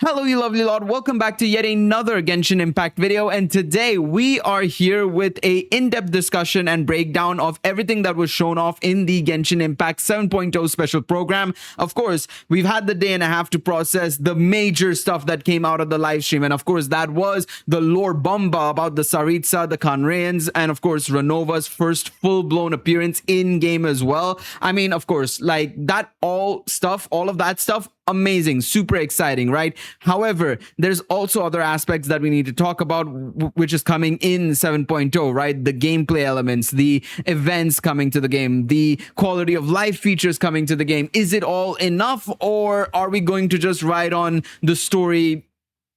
Hello, you lovely lot. Welcome back to yet another Genshin Impact video. And today we are here with a in-depth discussion and breakdown of everything that was shown off in the Genshin Impact 7.0 special program. Of course, we've had the day and a half to process the major stuff that came out of the live stream. And of course, that was the lore Bomba about the Tsaritsa, the Khanrayans, and of course, Ronova's first full-blown appearance in-game as well. I mean, of course, like that all of that stuff, amazing, super exciting, right? However, there's also other aspects that we need to talk about, which is coming in 7.0, right? The gameplay elements, the events coming to the game, the quality of life features coming to the game. Is it all enough, or are we going to just ride on the story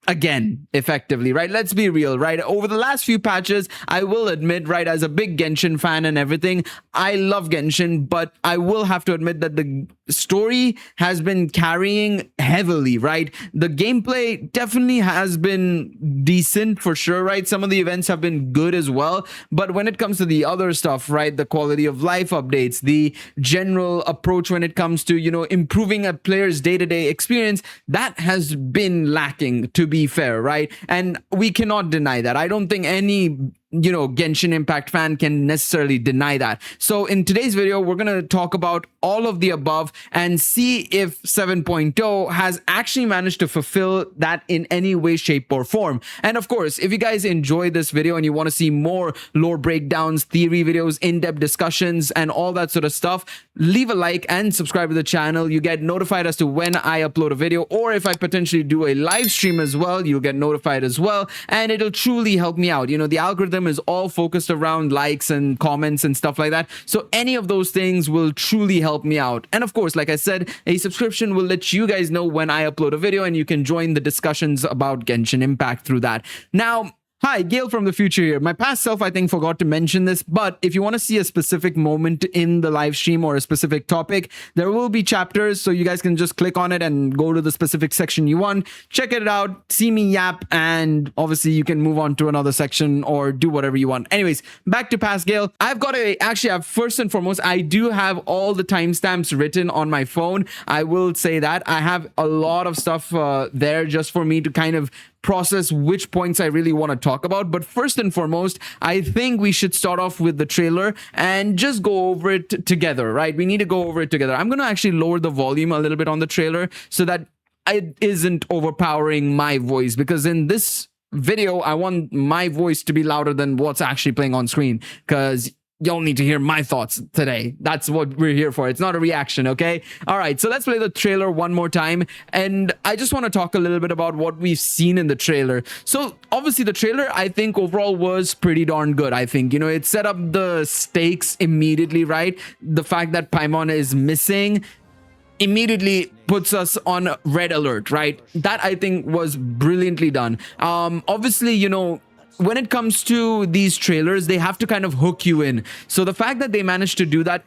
again, effectively, right? Let's be real, right? Over the last few patches, I will admit, right, as a big Genshin fan and everything, I love Genshin, but I will have to admit that the story has been carrying heavily, right? The gameplay definitely has been decent for sure, right? Some of the events have been good as well, but when it comes to the other stuff, right, the quality of life updates, the general approach when it comes to, improving a player's day-to-day experience, that has been lacking, to be fair, right? And we cannot deny that. I don't think any Genshin Impact fan can necessarily deny that. So in today's video, we're going to talk about all of the above and see if 7.0 has actually managed to fulfill that in any way, shape, or form. And of course, if you guys enjoy this video and you want to see more lore breakdowns, theory videos, in-depth discussions, and all that sort of stuff, leave a like and subscribe to the channel. You get notified as to when I upload a video, or if I potentially do a live stream as well, you'll get notified as well. And it'll truly help me out. The algorithm is all focused around likes and comments and stuff like that, so any of those things will truly help me out. And of course, like I said, a subscription will let you guys know when I upload a video, and you can join the discussions about Genshin Impact through that. Now, hi, Gail from the future here. My past self, I think, forgot to mention this, but if you want to see a specific moment in the live stream or a specific topic, there will be chapters, so you guys can just click on it and go to the specific section you want, check it out, see me yap, and obviously you can move on to another section or do whatever you want. Anyways, back to past Gail. First and foremost, I do have all the timestamps written on my phone. I will say that. I have a lot of stuff there just for me to kind of process which points I really want to talk about. But first and foremost, I think we should start off with the trailer and just go over it together, right? We need to go over it together. I'm going to actually lower the volume a little bit on the trailer so that it isn't overpowering my voice, because in this video, I want my voice to be louder than what's actually playing on screen, because y'all need to hear my thoughts today. That's what we're here for. It's not a reaction, okay? All right, so let's play the trailer one more time. And I just want to talk a little bit about what we've seen in the trailer. So obviously the trailer, I think overall was pretty darn good. I think, it set up the stakes immediately, right? The fact that Paimon is missing immediately puts us on red alert, right? That I think was brilliantly done. Obviously, when it comes to these trailers, they have to kind of hook you in. So the fact that they managed to do that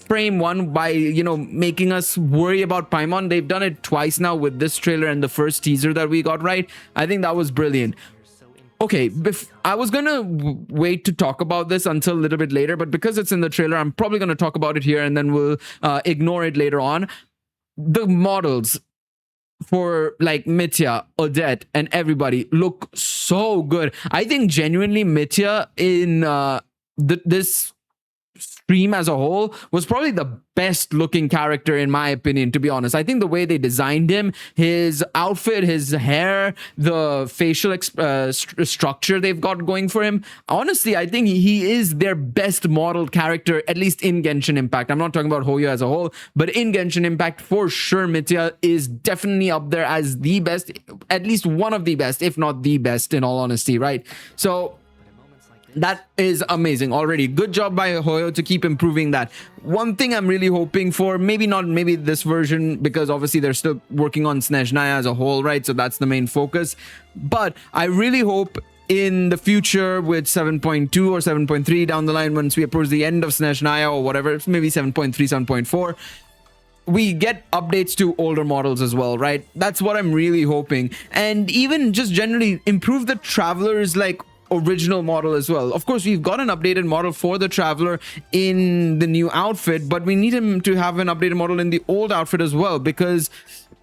frame one by, making us worry about Paimon, they've done it twice now with this trailer and the first teaser that we got, right? I think that was brilliant. Okay, I was going to wait to talk about this until a little bit later, but because it's in the trailer, I'm probably going to talk about it here and then we'll ignore it later on. The models for like Mitya, Odette, and everybody look so good. I think genuinely Mitya in this stream as a whole was probably the best looking character in my opinion, to be honest. I think the way they designed him, his outfit, his hair, the facial structure they've got going for him, honestly, I think he is their best modeled character, at least in Genshin Impact. I'm not talking about Hoyo as a whole, but in Genshin Impact, for sure, Mitya is definitely up there as the best, at least one of the best, if not the best, in all honesty, right? So that is amazing already. Good job by Hoyo to keep improving that. One thing I'm really hoping for, maybe this version, because obviously they're still working on Snezhnaya as a whole, right? So that's the main focus. But I really hope in the future with 7.2 or 7.3 down the line, once we approach the end of Snezhnaya or whatever, maybe 7.3, 7.4, we get updates to older models as well, right? That's what I'm really hoping. And even just generally improve the Traveler's original model as well. Of course, we've got an updated model for the Traveler in the new outfit, but we need him to have an updated model in the old outfit as well, because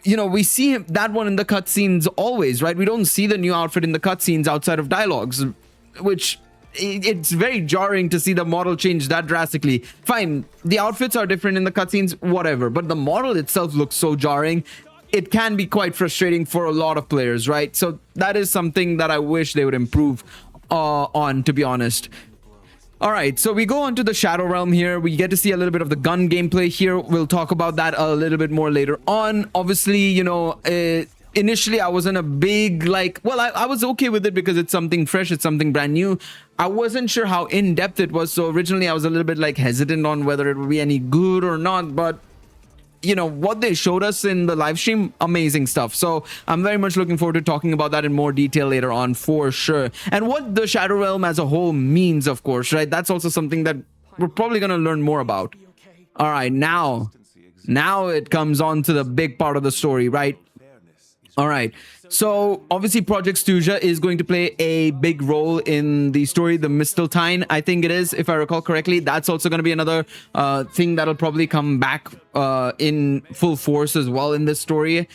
you know, we see that one in the cutscenes always, right? We don't see the new outfit in the cutscenes outside of dialogues, which it's very jarring to see the model change that drastically. Fine, the outfits are different in the cutscenes, whatever, but the model itself looks so jarring. It can be quite frustrating for a lot of players, right? So that is something that I wish they would improve on, to be honest. All right, so we go on to the Shadow Realm here. We get to see a little bit of the gun gameplay here. We'll talk about that a little bit more later on. Obviously, you know, initially I wasn't a big, like, well, I was okay with it because it's something fresh, it's something brand new. I wasn't sure how in-depth it was, so originally I was a little bit like hesitant on whether it would be any good or not, but you know what they showed us in the live stream, amazing stuff. So I'm very much looking forward to talking about that in more detail later on, for sure. And what the Shadow Realm as a whole means, of course, right? That's also something that we're probably going to learn more about. All right, now it comes on to the big part of the story, right? All right, so obviously Project Stuja is going to play a big role in the story, the Misteltein, I think it is, if I recall correctly. That's also going to be another thing that'll probably come back in full force as well in this story,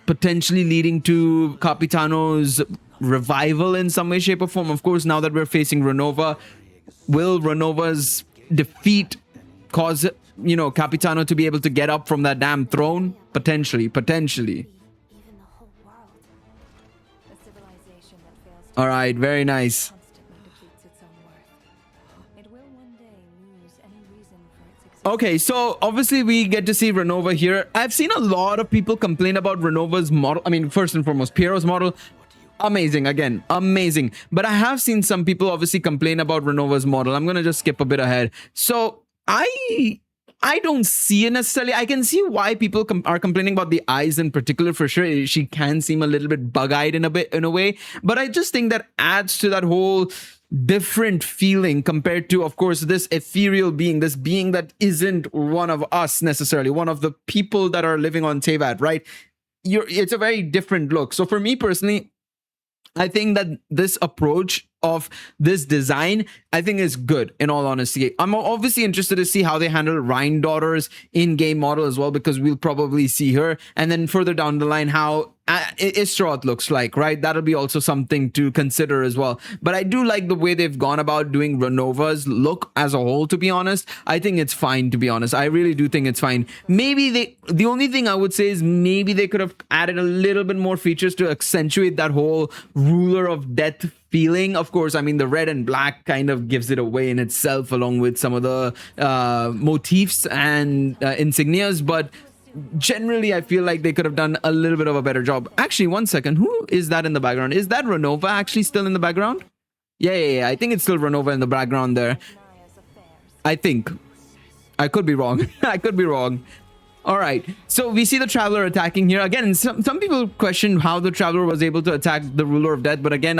potentially leading to Capitano's revival in some way, shape, or form. Of course, now that we're facing Ronova, will Renova's defeat cause, you know, Capitano to be able to get up from that damn throne? Potentially. All right, very nice. Okay, so obviously we get to see Ronova here. I've seen a lot of people complain about Renova's model. I mean, first and foremost, Piero's model, amazing, again, amazing. But I have seen some people obviously complain about Renova's model. I'm gonna just skip a bit ahead. So I don't see it necessarily. I can see why people are complaining about the eyes in particular, for sure. She can seem a little bit bug-eyed in a way, but I just think that adds to that whole different feeling compared to, of course, this ethereal being, this being that isn't one of us necessarily, one of the people that are living on Teyvat, right? It's a very different look. So for me personally, I think that this approach of this design, I think, is good, in all honesty. I'm obviously interested to see how they handle Rhine Daughter's in-game model as well, because we'll probably see her, and then further down the line how Istroth looks like, right? That'll be also something to consider as well. But I do like the way they've gone about doing Renova's look as a whole, to be honest. I think it's fine, to be honest. I really do think it's fine. Maybe the only thing I would say is maybe they could have added a little bit more features to accentuate that whole ruler of death feeling. Of course, I mean, the red and black kind of gives it away in itself, along with some of the motifs and insignias, but generally I feel like they could have done a little bit of a better job. Actually, one second, who is that in the background? Is that Ronova actually still in the background? Yeah, I think it's still Ronova in the background there. I think. I could be wrong. I could be wrong. All right, so we see the Traveler attacking here. Again, some people question how the Traveler was able to attack the Ruler of Death, but again,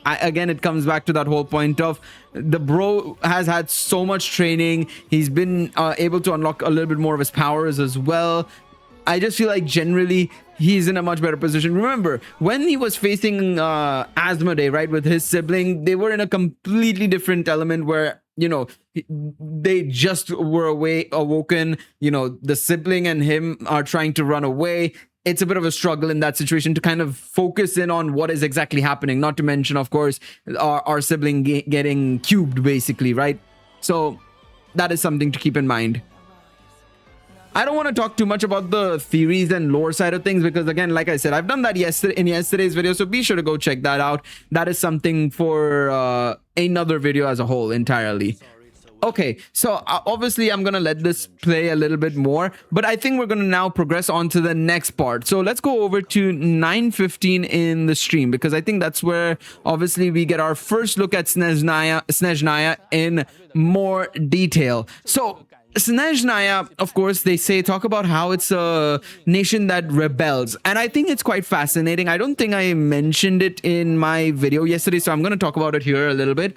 again, it comes back to that whole point of the bro has had so much training. He's been able to unlock a little bit more of his powers as well. I just feel like generally he's in a much better position. Remember, when he was facing Asmodee, right, with his sibling, they were in a completely different element where, you know, they just were awoken. You know, the sibling and him are trying to run away. It's a bit of a struggle in that situation to kind of focus in on what is exactly happening. Not to mention, of course, our sibling getting cubed, basically, right? So that is something to keep in mind. I don't want to talk too much about the theories and lore side of things because, again, like I said, I've done that in yesterday's video, so be sure to go check that out. That is something for another video as a whole entirely. Okay, so obviously I'm gonna let this play a little bit more, but I think we're gonna now progress on to the next part. So let's go over to 9:15 in the stream, because I think that's where obviously we get our first look at Snezhnaya in more detail. So Snezhnaya, of course, they talk about how it's a nation that rebels, and I think it's quite fascinating. I don't think I mentioned it in my video yesterday, so I'm going to talk about it here a little bit.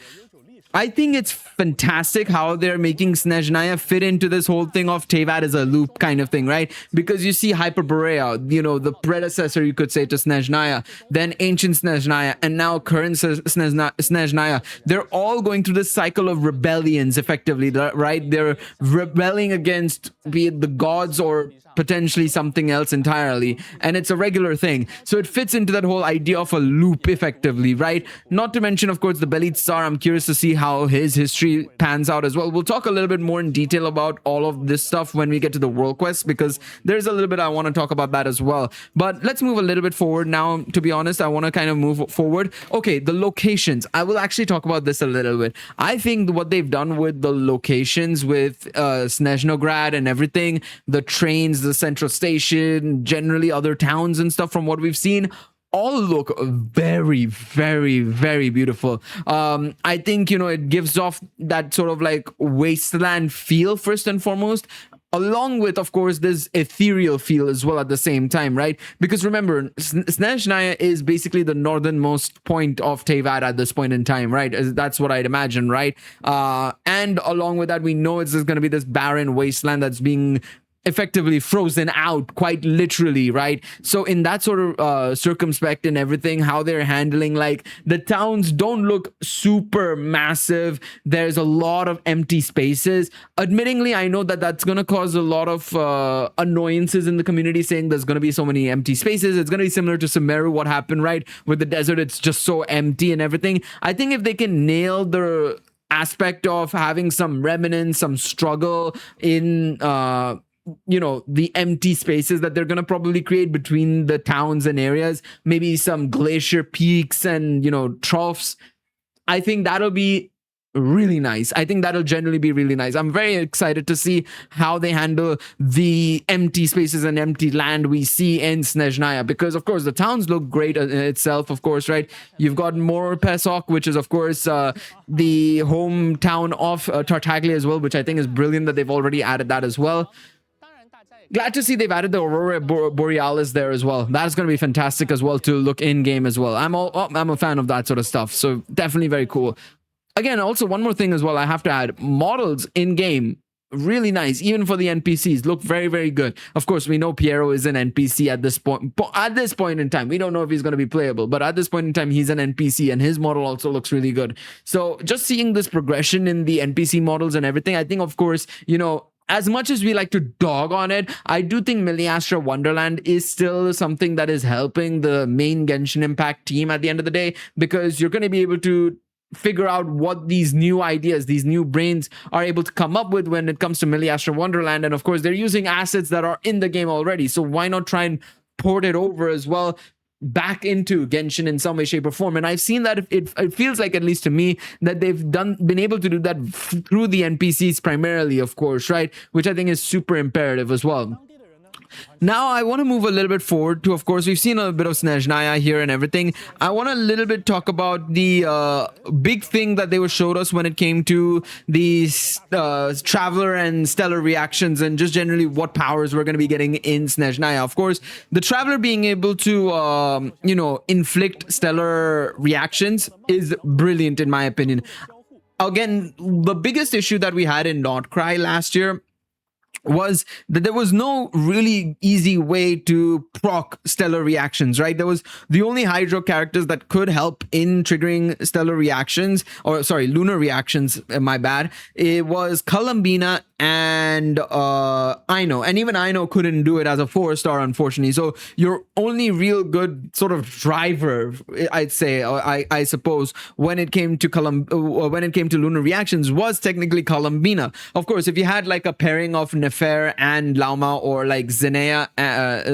I think it's fantastic how they're making Snezhnaya fit into this whole thing of Teyvat as a loop kind of thing, right? Because you see Hyperborea, the predecessor, you could say, to Snezhnaya, then ancient Snezhnaya, and now current Snezhnaya. They're all going through this cycle of rebellions, effectively, right? They're rebelling against, be it the gods or potentially something else entirely, and it's a regular thing. So it fits into that whole idea of a loop, effectively, right? Not to mention, of course, the Bellied Star. I'm curious to see how his history pans out as well. We'll talk a little bit more in detail about all of this stuff when we get to the world quest, because there's a little bit I want to talk about that as well. But let's move a little bit forward now. To be honest, I want to kind of move forward. Okay, the locations. I will actually talk about this a little bit. I think what they've done with the locations with Snezhnograd and everything, the trains, the central station, generally other towns and stuff, from what we've seen, all look very, very, very beautiful. I think, it gives off that sort of like wasteland feel, first and foremost, along with, of course, this ethereal feel as well at the same time, right? Because remember, Snezhnaya is basically the northernmost point of Teyvat at this point in time, right? That's what I'd imagine, right? And along with that, we know it's just going to be this barren wasteland that's being effectively frozen out, quite literally, right? So in that sort of circumspect and everything, how they're handling, like, the towns don't look super massive. There's a lot of empty spaces. Admittingly, I know that that's going to cause a lot of annoyances in the community, saying there's going to be so many empty spaces. It's going to be similar to Sumeru, what happened, right? With the desert, it's just so empty and everything. I think if they can nail the aspect of having some remnants, some struggle in the empty spaces that they're going to probably create between the towns and areas, maybe some glacier peaks and troughs, I think that'll be really nice. I think that'll generally be really nice. I'm very excited to see how they handle the empty spaces and empty land we see in Snezhnaya, because of course the towns look great in itself, of course, right? You've got more Pesok, which is of course the hometown of Tartaglia as well, which I think is brilliant that they've already added that as well. Glad to see they've added the Aurora Borealis there as well. That's going to be fantastic as well to look in game as well. I'm a fan of that sort of stuff, so definitely very cool. Again, also one more thing as well, I have to add, models in game, really nice. Even for the NPCs, look very, very good. Of course, we know Piero is an NPC at this point. At this point in time, we don't know if he's going to be playable, but at this point in time, he's an NPC, and his model also looks really good. So just seeing this progression in the NPC models and everything, I think, of course, as much as we like to dog on it, I do think Miliastra Wonderland is still something that is helping the main Genshin Impact team at the end of the day, because you're going to be able to figure out what these new ideas, these new brains are able to come up with when it comes to Miliastra Wonderland. And of course, they're using assets that are in the game already. So why not try and port it over as well back into Genshin in some way, shape, or form? And I've seen that it feels like, at least to me, that they've been able to do that through the NPCs primarily, of course, right? Which I think is super imperative as well. Now, I want to move a little bit forward to, of course, we've seen a bit of Snezhnaya here and everything. I want to a little bit talk about the big thing that they were showed us when it came to these Traveler and Stellar reactions, and just generally what powers we're going to be getting in Snezhnaya. Of course, the Traveler being able to, inflict Stellar reactions is brilliant, in my opinion. Again, the biggest issue that we had in Notcry last year was that there was no really easy way to proc stellar reactions, right? There was the only Hydro characters that could help in triggering stellar reactions, or sorry, lunar reactions, my bad. It was Columbina and Aino, and even Aino couldn't do it as a 4-star, unfortunately. So your only real good sort of driver, I'd say, I suppose, when it came to lunar reactions, was technically Columbina. Of course, if you had like a pairing of Nefer and Lauma, or like Zebai and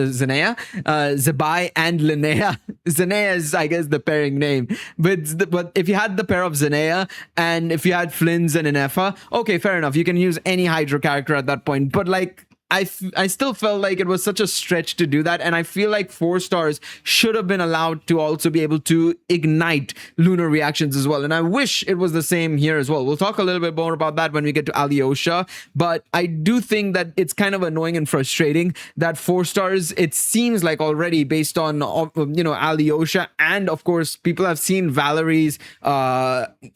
Linnea. Zenea is, I guess, the pairing name. But if you had the pair of Zenea, and if you had Flynn's and Inefa, okay, fair enough. You can use any Hydro character at that point. But like, I still felt like it was such a stretch to do that, and I feel like 4-stars should have been allowed to also be able to ignite lunar reactions as well, and I wish it was the same here as well. We'll talk a little bit more about that when we get to Alyosha, but I do think that it's kind of annoying and frustrating that 4-stars, it seems like already based on Alyosha, and of course people have seen Valerie's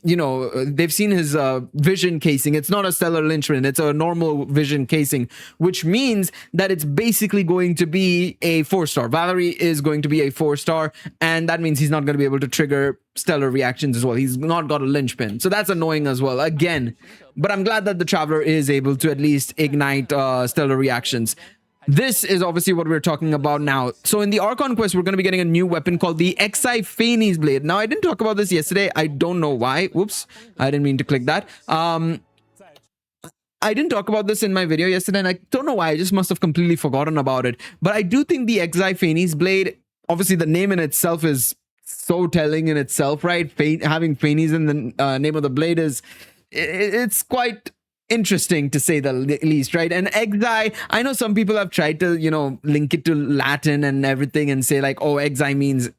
they've seen his vision casing. It's not a stellar linchpin, it's a normal vision casing, which means that it's basically going to be a 4-star. Valerie is going to be a 4-star, and that means he's not going to be able to trigger stellar reactions as well. He's not got a linchpin, so that's annoying as well again, but I'm glad that the Traveler is able to at least ignite stellar reactions. This is obviously what we're talking about now. So in the Archon quest, we're going to be getting a new weapon called the Xi Phanes Blade. Now, I didn't talk about this yesterday. I don't know why. Whoops, I didn't mean to click that. I didn't talk about this in my video yesterday, and I don't know why. I just must have completely forgotten about it. But I do think the Xi Phanes Blade, obviously the name in itself is so telling in itself, right? Having Phanes in the name of the blade it's quite interesting to say the least, right? And Xi, I know some people have tried to, link it to Latin and everything and say like, oh, Xi means,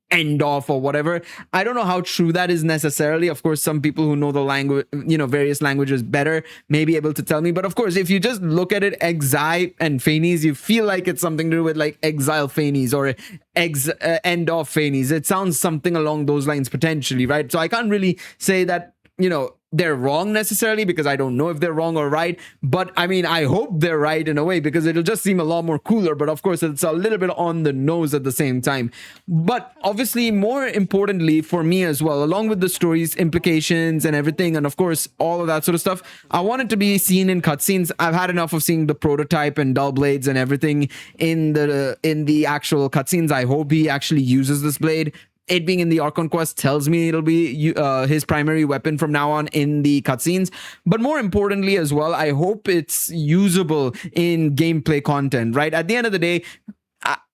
end off or whatever. I don't know how true that is necessarily. Of course, some people who know the language, various languages better may be able to tell me. But of course, if you just look at it, Xi and Phanes, you feel like it's something to do with like exile Phanes or end off Phanes. It sounds something along those lines potentially, right? So I can't really say that, they're wrong necessarily, because I don't know if they're wrong or right, but I mean, I hope they're right in a way, because it'll just seem a lot more cooler. But of course, it's a little bit on the nose at the same time. But obviously, more importantly for me as well, along with the story's implications and everything, and of course all of that sort of stuff, I want it to be seen in cutscenes. I've had enough of seeing the prototype and dull blades and everything in the actual cutscenes. I hope he actually uses this blade. It being in the Archon quest tells me it'll be his primary weapon from now on in the cutscenes. But more importantly as well, I hope it's usable in gameplay content, right? At the end of the day,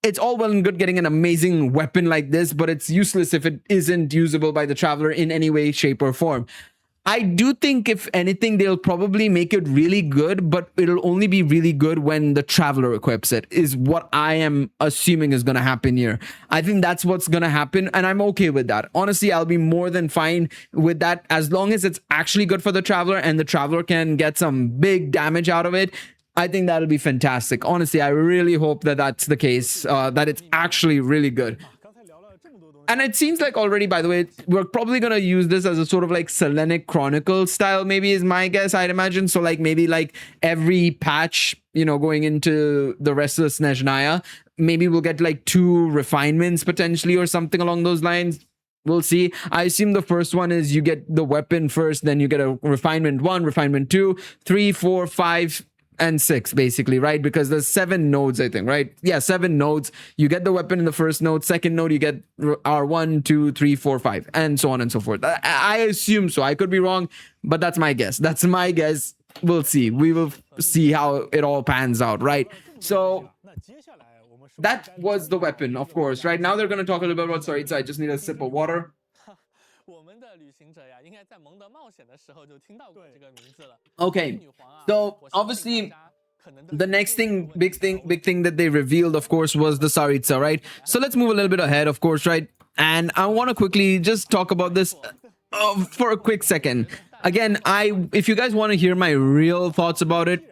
it's all well and good getting an amazing weapon like this, but it's useless if it isn't usable by the Traveler in any way, shape, or form. I do think, if anything, they'll probably make it really good, but it'll only be really good when the Traveler equips it, is what I am assuming is going to happen here. I think that's what's going to happen, and I'm okay with that. Honestly, I'll be more than fine with that, as long as it's actually good for the Traveler and the Traveler can get some big damage out of it. I think that'll be fantastic. Honestly, I really hope that that's the case, that it's actually really good. And it seems like already, by the way, we're probably going to use this as a sort of like Selenic Chronicle style, maybe, is my guess, I'd imagine. So like maybe like every patch, going into the rest of the Snezhnaya, maybe we'll get like 2 refinements potentially or something along those lines. We'll see. I assume the first one is you get the weapon first, then you get a refinement 1, refinement 2, 3, 4, 5, and 6, basically, right? Because there's 7 nodes, I think, right? Yeah, 7 nodes. You get the weapon in the first node, second node you get R1, 2, 3, 4, 5, and so on and so forth. I assume so. I could be wrong, but that's my guess. That's my guess. We'll see. We will see how it all pans out, right? So that was the weapon, of course, right? Now they're going to talk a little bit about Tsaritsa. I just need a sip of water. Okay, so obviously the next big thing that they revealed, of course, was the Tsaritsa, right? So let's move a little bit ahead, of course, right? And I want to quickly just talk about this for a quick second. Again, if you guys want to hear my real thoughts about it,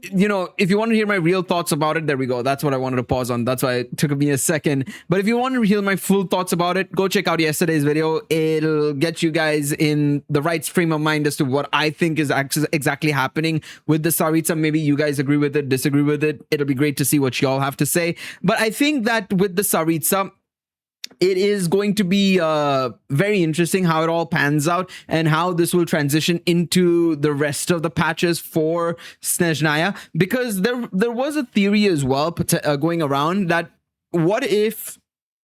if you want to hear my real thoughts about it, there we go. That's what I wanted to pause on. That's why it took me a second. But if you want to hear my full thoughts about it, go check out yesterday's video. It'll get you guys in the right frame of mind as to what I think is exactly happening with the Tsaritsa. Maybe you guys agree with it, disagree with it. It'll be great to see what y'all have to say. But I think that with the Tsaritsa, it is going to be very interesting how it all pans out and how this will transition into the rest of the patches for Snezhnaya, because there was a theory as well going around that what if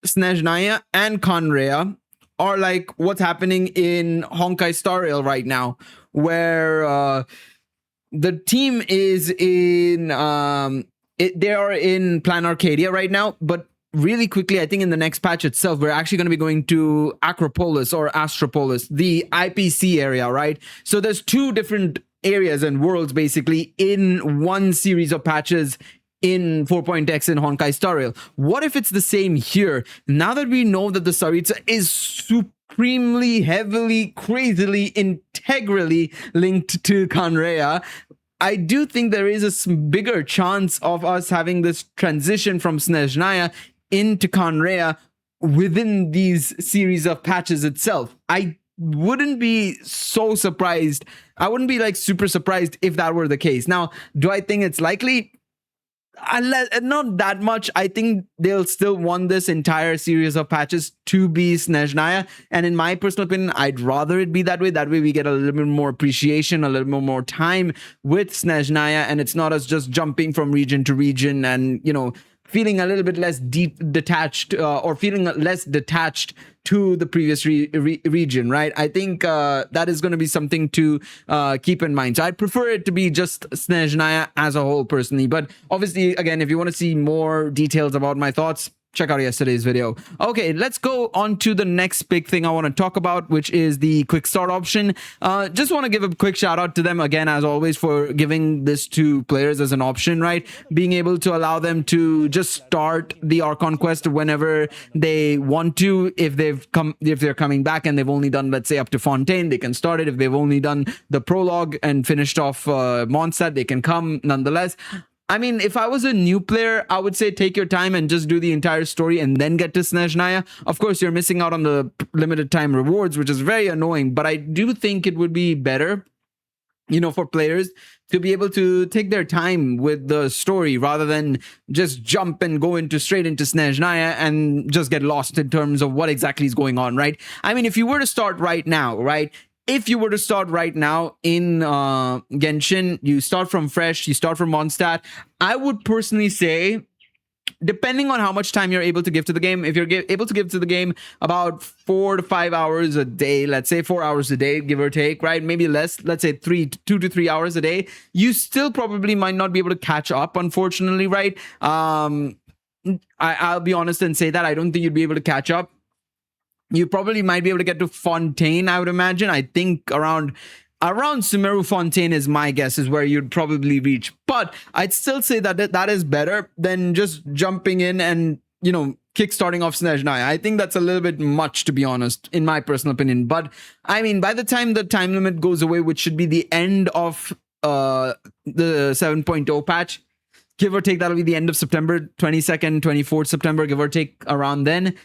Snezhnaya and Conrea are like what's happening in Honkai Star Rail right now, where the team is in they are in Plan Arcadia right now, but really quickly, I think in the next patch itself, we're actually going to be going to Acropolis or Astropolis, the IPC area, right? So there's 2 different areas and worlds basically in one series of patches in 4.x in Honkai Star Rail. What if it's the same here? Now that we know that the Tsaritsa is supremely, heavily, crazily, integrally linked to Khaenri'ah, I do think there is a bigger chance of us having this transition from Snezhnaya into Khaenri'ah within these series of patches itself. I wouldn't be so surprised. I wouldn't be like super surprised if that were the case. Now, do I think it's likely? Not that much. I think they'll still want this entire series of patches to be Snezhnaya, and in my personal opinion, I'd rather it be that way. That way we get a little bit more appreciation, a little bit more time with Snezhnaya, and it's not us just jumping from region to region and, you know, feeling a little bit less detached or feeling less detached to the previous region, right? I think that is going to be something to keep in mind. So I'd prefer it to be just Snezhnaya as a whole personally. But obviously, again, if you want to see more details about my thoughts, check out yesterday's video. Okay, let's go on to the next big thing I want to talk about, which is the quick start option. Just want to give a quick shout out to them again, as always, for giving this to players as an option, right? Being able to allow them to just start the Archon quest whenever they want to. If they're coming back and they've only done, let's say, up to Fontaine, they can start it. If they've only done the prologue and finished off Mondstadt, they can come nonetheless. I mean, if I was a new player, I would say take your time and just do the entire story and then get to Snezhnaya. Of course, you're missing out on the limited time rewards, which is very annoying, but I do think it would be better, you know, for players to be able to take their time with the story rather than just jump and go straight into Snezhnaya and just get lost in terms of what exactly is going on, right? I mean, if you were to start right now, right? If you were to start right now in Genshin, you start from fresh, you start from Mondstadt, I would personally say, depending on how much time you're able to give to the game, if you're able to give to the game about 4 to 5 hours a day, let's say 4 hours a day, give or take, right? Maybe less, let's say 2 to 3 hours a day, you still probably might not be able to catch up, unfortunately, right? I'll be honest and say that I don't think you'd be able to catch up. You probably might be able to get to Fontaine, I would imagine. I think around Sumeru Fontaine is my guess, is where you'd probably reach. But I'd still say that that is better than just jumping in and, you know, kickstarting off Snezhnaya. I think that's a little bit much, to be honest, in my personal opinion. But I mean, by the time the time limit goes away, which should be the end of the 7.0 patch, give or take, that'll be the end of September, 22nd, 24th September, give or take around then.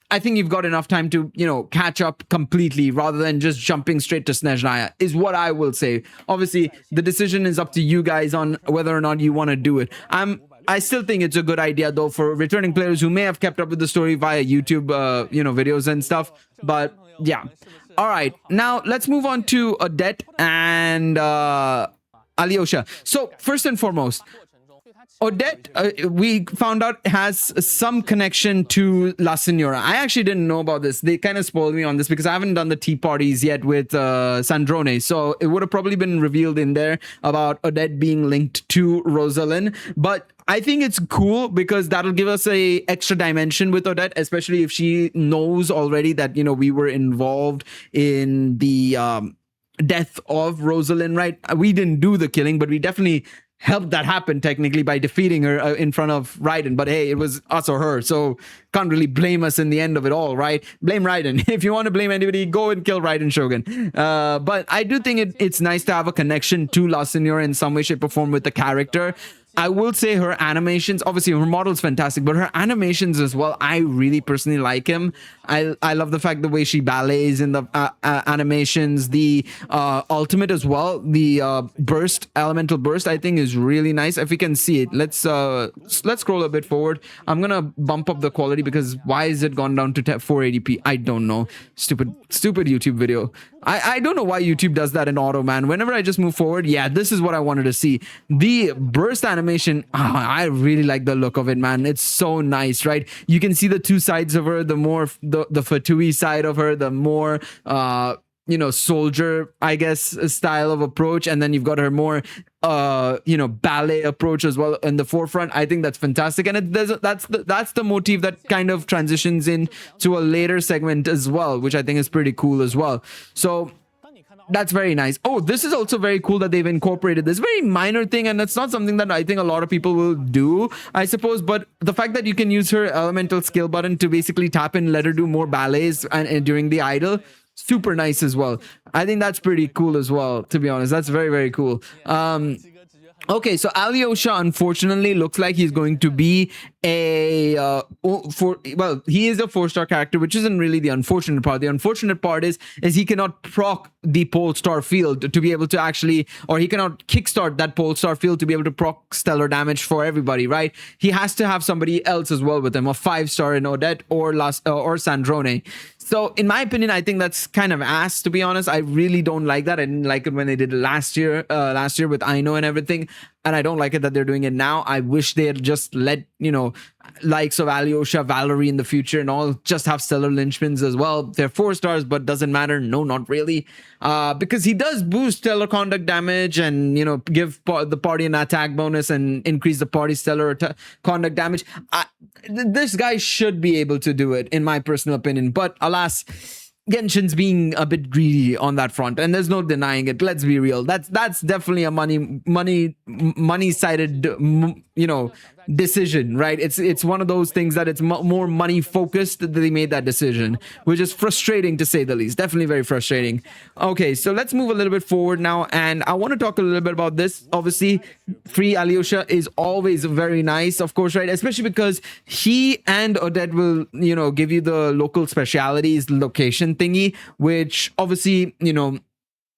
I think you've got enough time to, you know, catch up completely rather than just jumping straight to Snezhnaya, is what I will say. Obviously, the decision is up to you guys on whether or not you want to do it. I still think it's a good idea, though, for returning players who may have kept up with the story via YouTube, you know, videos and stuff. But yeah. All right. Now let's move on to Odette and Alyosha. So first and foremost, Odette, we found out, has some connection to La Signora. I actually didn't know about this. They kind of spoiled me on this because I haven't done the tea parties yet with Sandrone. So it would have probably been revealed in there about Odette being linked to Rosalind. But I think it's cool because that'll give us a extra dimension with Odette, especially if she knows already that, you know, we were involved in the death of Rosalind, right? We didn't do the killing, but we definitely helped that happen technically by defeating her in front of Raiden. But hey, it was us or her, so can't really blame us in the end of it all, right? Blame Raiden. If you want to blame anybody, go and kill Raiden Shogun. But I do think it's nice to have a connection to La Signora in some way, shape, or form with the character. I will say her animations, obviously her model's fantastic, but her animations as well, I really personally like him. I love the fact the way she ballets in the animations, the ultimate as well, the burst, elemental burst, I think is really nice. If we can see it, let's scroll a bit forward. I'm gonna bump up the quality because why is it gone down to 480p? I don't know. Stupid YouTube video. I don't know why YouTube does that in auto, man. Whenever I just move forward, yeah, this is what I wanted to see. The burst animation, I really like the look of it, man. It's so nice, right? You can see the two sides of her, the more the Fatui side of her, the more you know, soldier, I guess, style of approach, and then you've got her more you know, ballet approach as well in the forefront. I think that's fantastic, and that's the motif that kind of transitions in to a later segment as well, which I think is pretty cool as well. So That's very nice. Oh, this is also very cool that they've incorporated this very minor thing, and it's not something that I think a lot of people will do, I suppose. But the fact that you can use her elemental skill button to basically tap and let her do more ballets and during the idol, super nice as well. I think that's pretty cool as well. To be honest, that's very very cool. Okay, so Alyosha unfortunately looks like he's going to be he is a 4-star character, which isn't really the unfortunate part. The unfortunate part is he cannot proc the pole star field to be able to actually, or he cannot kickstart that pole star field to be able to proc stellar damage for everybody, right? He has to have somebody else as well with him, a 5-star in Odette or Sandrone. So in my opinion, I think that's kind of ass, to be honest. I really don't like that. I didn't like it when they did it last year with Aino and everything. And I don't like it that they're doing it now. I wish they had just let, likes of Alyosha, Valerie in the future and all just have stellar linchpins as well. They're 4 stars, but doesn't matter. No, not really. Because he does boost stellar conduct damage and, give the party an attack bonus and increase the party stellar conduct damage. This guy should be able to do it, in my personal opinion. But alas, Genshin's being a bit greedy on that front, and there's no denying it. Let's be real. That's definitely a money-sided, decision, right? It's one of those things that it's more money focused that they made that decision, which is frustrating to say the least. Definitely very frustrating. Okay, so let's move a little bit forward now, and I want to talk a little bit about this. Obviously, free Alyosha is always very nice, of course, right? Especially because he and Odette will, give you the local specialities location thingy, which obviously,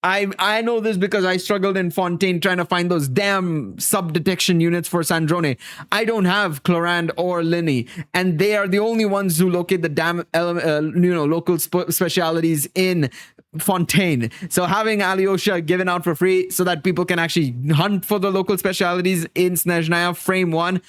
I know this because I struggled in Fontaine trying to find those damn sub-detection units for Sandrone. I don't have Clorand or Linny, and they are the only ones who locate the damn local specialities in Fontaine. So having Alyosha given out for free so that people can actually hunt for the local specialities in Snezhnaya frame 1,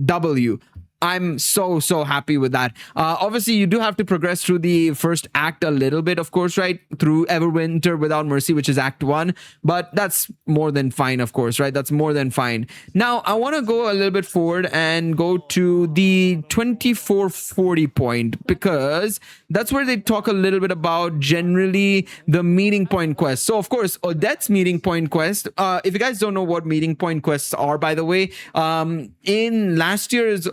W. I'm so happy with that. Obviously, you do have to progress through the first act a little bit, of course, right? Through Everwinter Without Mercy, which is Act 1. But that's more than fine, of course, right? That's more than fine. Now, I want to go a little bit forward and go to the 2440 point, because that's where they talk a little bit about generally the meeting point quest. So, of course, Odette's meeting point quest. If you guys don't know what meeting point quests are, by the way, in last year's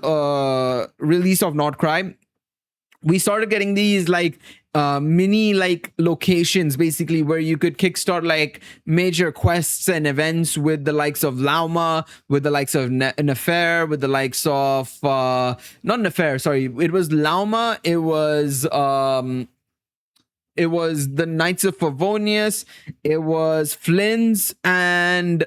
release of Not Cry, we started getting these mini locations basically where you could kickstart major quests and events with the likes of Lauma, with the likes of Nefer, with the likes of not Nefer, sorry, it was Lauma, it was the Knights of Favonius, it was Flynn's, and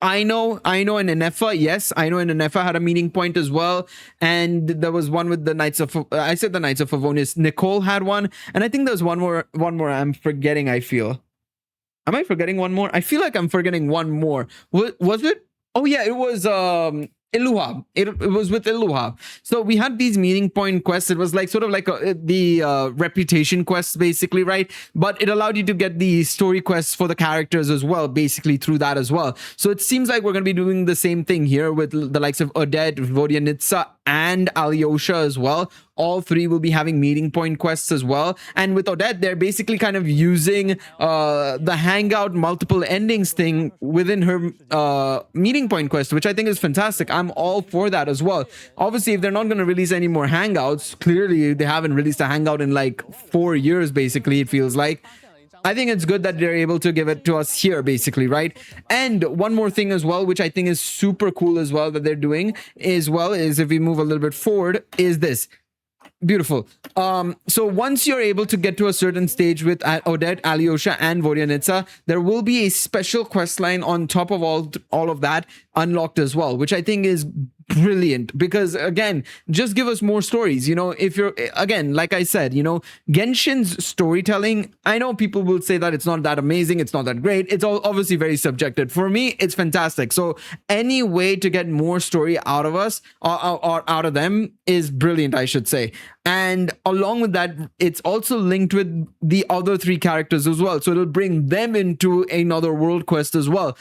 I know and Enefa. Yes, I know and Enefa had a meeting point as well. And there was one with the Knights of, I said the Knights of Favonius. Nicole had one. And I think there's one more I'm forgetting, I feel. Am I forgetting one more? I feel like I'm forgetting one more. Was it? Oh yeah, it was Iluha. It was with Iluha. So we had these meeting point quests. It was sort of like the reputation quests, basically, right? But it allowed you to get the story quests for the characters as well, basically through that as well. So it seems like we're going to be doing the same thing here with the likes of Odette, Vodyanitsa, and Alyosha as well. All three will be having meeting point quests as well. And with Odette, they're basically kind of using the hangout multiple endings thing within her meeting point quest, which I think is fantastic. I'm all for that as well. Obviously, if they're not going to release any more hangouts, clearly they haven't released a hangout in 4 years, basically, it feels like. I think it's good that they're able to give it to us here, basically, right? And one more thing as well, which I think is super cool as well that they're doing as well, is if we move a little bit forward, is this. Beautiful. So once you're able to get to a certain stage with Odette, Alyosha, and Vodyanitsa, there will be a special quest line on top of all of that unlocked as well, which I think is brilliant, because again, just give us more stories. If you're, again, like I said, Genshin's storytelling, I know people will say that it's not that amazing, it's not that great, it's all obviously very subjective. For me, it's fantastic. So any way to get more story out of us or out of them is brilliant, I should say. And along with that, it's also linked with the other 3 characters as well, so it'll bring them into another world quest as well.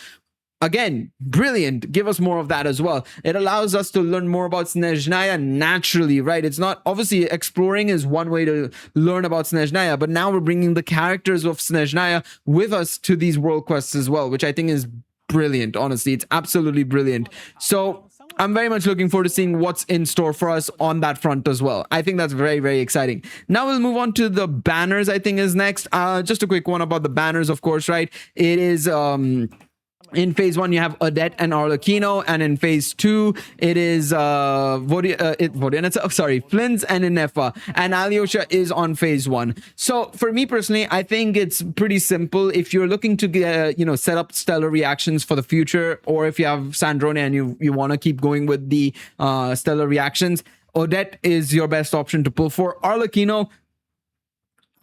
Again, brilliant. Give us more of that as well. It allows us to learn more about Snezhnaya naturally, right? It's not, obviously exploring is one way to learn about Snezhnaya, but now we're bringing the characters of Snezhnaya with us to these world quests as well, which I think is brilliant. Honestly, it's absolutely brilliant. So I'm very much looking forward to seeing what's in store for us on that front as well. I think that's very, very exciting. Now we'll move on to the banners, I think is next. Just a quick one about the banners, of course, right? It is in phase 1 you have Odette and Alyosha, and in phase 2 it is Flins and Inefa, and Alyosha is on phase 1. So for me personally, I think it's pretty simple. If you're looking to get set up stellar reactions for the future, or if you have Snezhnaya and you want to keep going with the stellar reactions, Odette is your best option to pull for. Alyosha,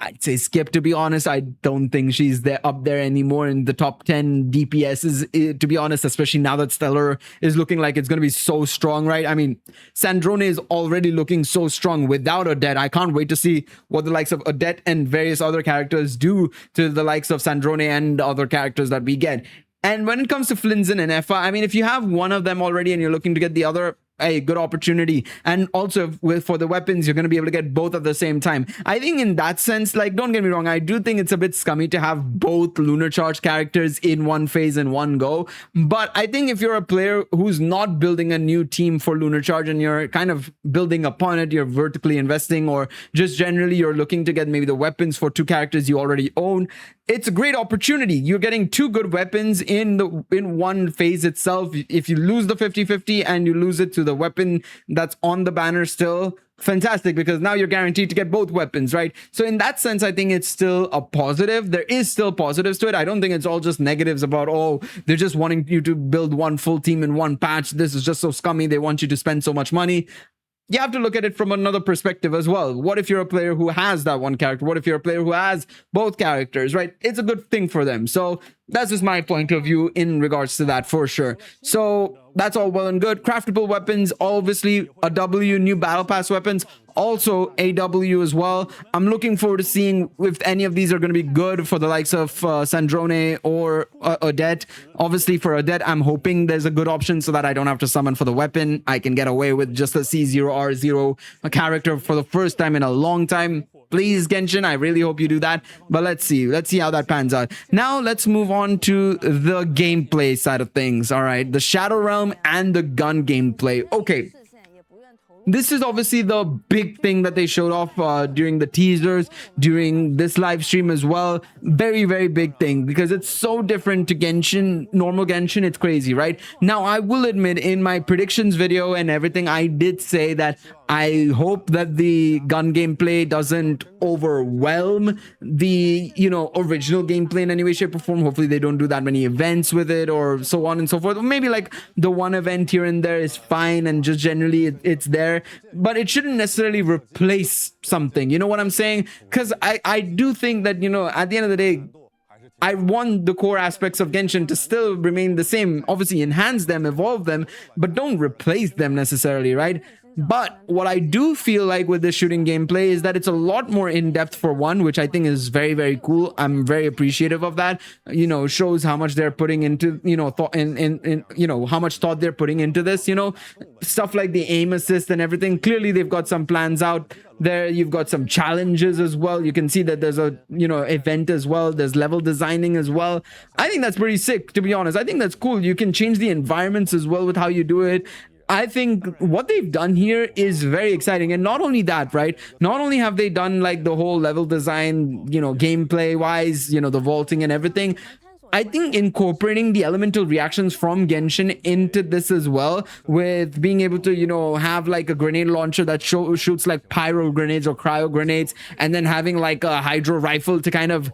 I'd say skip, to be honest. I don't think she's up there anymore in the top 10 DPSs, to be honest, especially now that Stellar is looking like it's going to be so strong, right? I mean, Snezhnaya is already looking so strong without Odette. I can't wait to see what the likes of Odette and various other characters do to the likes of Snezhnaya and other characters that we get. And when it comes to Flins and Inefa, I mean, if you have one of them already and you're looking to get the other, a good opportunity. And also for the weapons, you're going to be able to get both at the same time. I think in that sense, like, don't get me wrong, I do think it's a bit scummy to have both Lunar Charge characters in one phase in one go. But I think if you're a player who's not building a new team for Lunar Charge and you're kind of building upon it, you're vertically investing, or just generally you're looking to get maybe the weapons for two characters you already own, it's a great opportunity. You're getting two good weapons in one phase itself. If you lose the 50-50 and you lose it to the weapon that's on the banner still, fantastic, because now you're guaranteed to get both weapons, right? So in that sense, I think it's still a positive. There is still positives to it. I don't think it's all just negatives about, oh, they're just wanting you to build one full team in one patch. This is just so scummy. They want you to spend so much money. You have to look at it from another perspective as well. What if you're a player who has that one character? What if you're a player who has both characters, right? It's a good thing for them. So that's just my point of view in regards to that, for sure. So that's all well and good. Craftable weapons, obviously a W. New battle pass weapons, also a W as well. I'm looking forward to seeing if any of these are going to be good for the likes of Snezhnaya or Odette. Obviously for Odette, I'm hoping there's a good option so that I don't have to summon for the weapon. I can get away with just a C0R0 character for the first time in a long time. Please, Genshin, I really hope you do that. But let's see how that pans out. Now let's move on to the gameplay side of things. All right, the Shadow Realm and the gun gameplay. Okay, this is obviously the big thing that they showed off during the teasers, during this live stream as well. Very, very big thing, because it's so different to Genshin, normal Genshin. It's crazy, right? Now, I will admit, in my predictions video and everything, I did say that I hope that the gun gameplay doesn't overwhelm the, original gameplay in any way, shape, or form. Hopefully they don't do that many events with it or so on and so forth. Maybe like the one event here and there is fine, and just generally it's there, but it shouldn't necessarily replace something. You know what I'm saying? Because I do think that, at the end of the day, I want the core aspects of Genshin to still remain the same. Obviously enhance them, evolve them, but don't replace them necessarily, right? But what I do feel like with the shooting gameplay is that it's a lot more in-depth, for one, which I think is very, very cool. I'm very appreciative of that. Shows how much they're putting into, thought in how much thought they're putting into this, stuff like the aim assist and everything. Clearly they've got some plans out there. You've got some challenges as well. You can see that there's a, event as well. There's level designing as well. I think that's pretty sick, to be honest. I think that's cool. You can change the environments as well with how you do it. I think what they've done here is very exciting. And not only that, right? Not only have they done like the whole level design, gameplay wise, the vaulting and everything, I think incorporating the elemental reactions from Genshin into this as well, with being able to, have like a grenade launcher that shoots like pyro grenades or cryo grenades, and then having like a hydro rifle to kind of,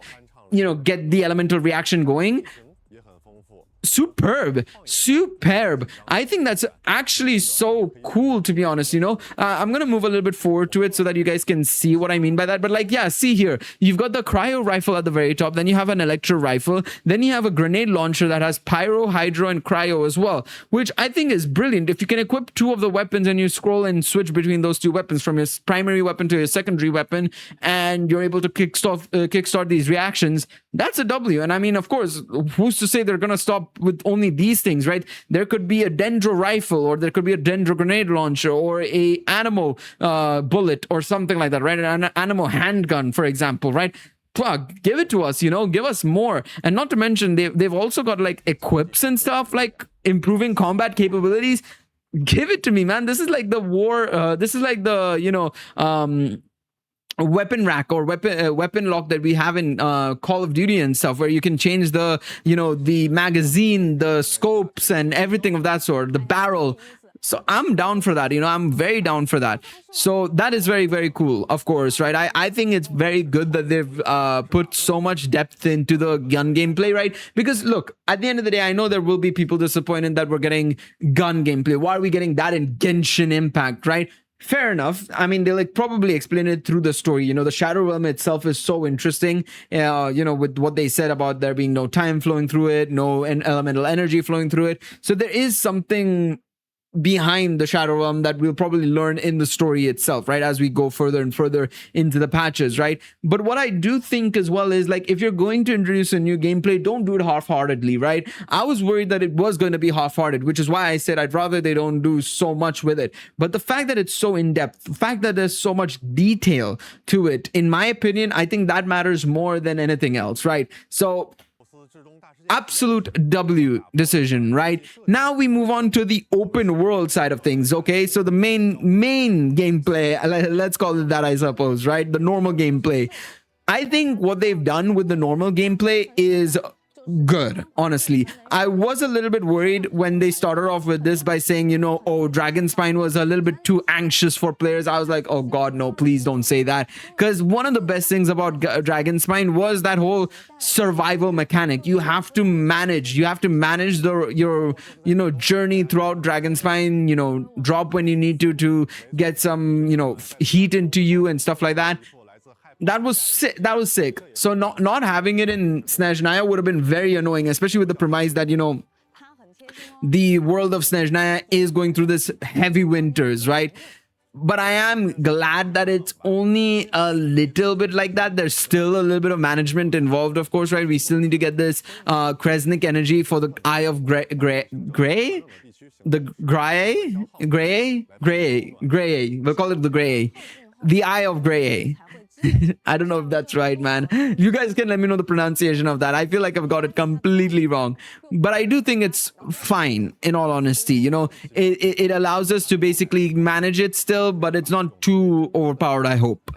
get the elemental reaction going. Superb. I think that's actually so cool, to be honest. I'm gonna move a little bit forward to it so that you guys can see what I mean by that. But like, yeah, see here, you've got the cryo rifle at the very top, then you have an electro rifle, then you have a grenade launcher that has pyro, hydro, and cryo as well, which I think is brilliant. If you can equip two of the weapons and you scroll and switch between those two weapons from your primary weapon to your secondary weapon, and you're able to kickstart these reactions, That's a W. And I mean, of course, who's to say they're going to stop with only these things, right? There could be a dendro rifle, or there could be a dendro grenade launcher, or a animal bullet, or something like that, right? An animal handgun, for example, right? Plug, give it to us, give us more. And not to mention, they've also got like equips and stuff, like improving combat capabilities. Give it to me, man. This is like the war. This is like the, weapon rack or weapon lock that we have in Call of Duty and stuff, where you can change the the magazine, the scopes, and everything of that sort, the barrel. So I'm down for that. I'm very down for that. So that is very, very cool, of course, right? I think it's very good that they've put so much depth into the gun gameplay, right? Because look, at the end of the day, I know there will be people disappointed that we're getting gun gameplay. Why are we getting that in Genshin Impact, right? Fair enough. I mean, they like probably explain it through the story. The Shadow Realm itself is so interesting. With what they said about there being no time flowing through it, no elemental energy flowing through it. So there is something behind the Shadow Realm that we'll probably learn in the story itself, right, as we go further and further into the patches, right? But what I do think as well is, like, if you're going to introduce a new gameplay, don't do it half-heartedly, right? I was worried that it was going to be half-hearted, which is why I said I'd rather they don't do so much with it. But the fact that it's so in-depth, the fact that there's so much detail to it, in my opinion, I think that matters more than anything else, right? So absolute W decision, right? Now we move on to the open world side of things, okay? So the main gameplay, let's call it that, I suppose, right? The normal gameplay. I think what they've done with the normal gameplay is good, honestly. I was a little bit worried when they started off with this by saying, oh, Dragonspine was a little bit too anxious for players. I was like, oh god, no, please don't say that. Because one of the best things about Dragonspine was that whole survival mechanic. You have to manage your journey throughout Dragonspine, drop when you need to get some heat into you and stuff like that. That was sick. So not having it in Snezhnaya would have been very annoying, especially with the premise that the world of Snezhnaya is going through this heavy winters, right? But I am glad that it's only a little bit like that. There's still a little bit of management involved, of course, right? We still need to get this Kresnik energy for the Eye of Gray. The Gray. We'll call it the Gray. The Eye of Gray. I don't know if that's right, man. You guys can let me know the pronunciation of that. I feel like I've got it completely wrong. But I do think it's fine, in all honesty. It allows us to basically manage it still, but it's not too overpowered, I hope.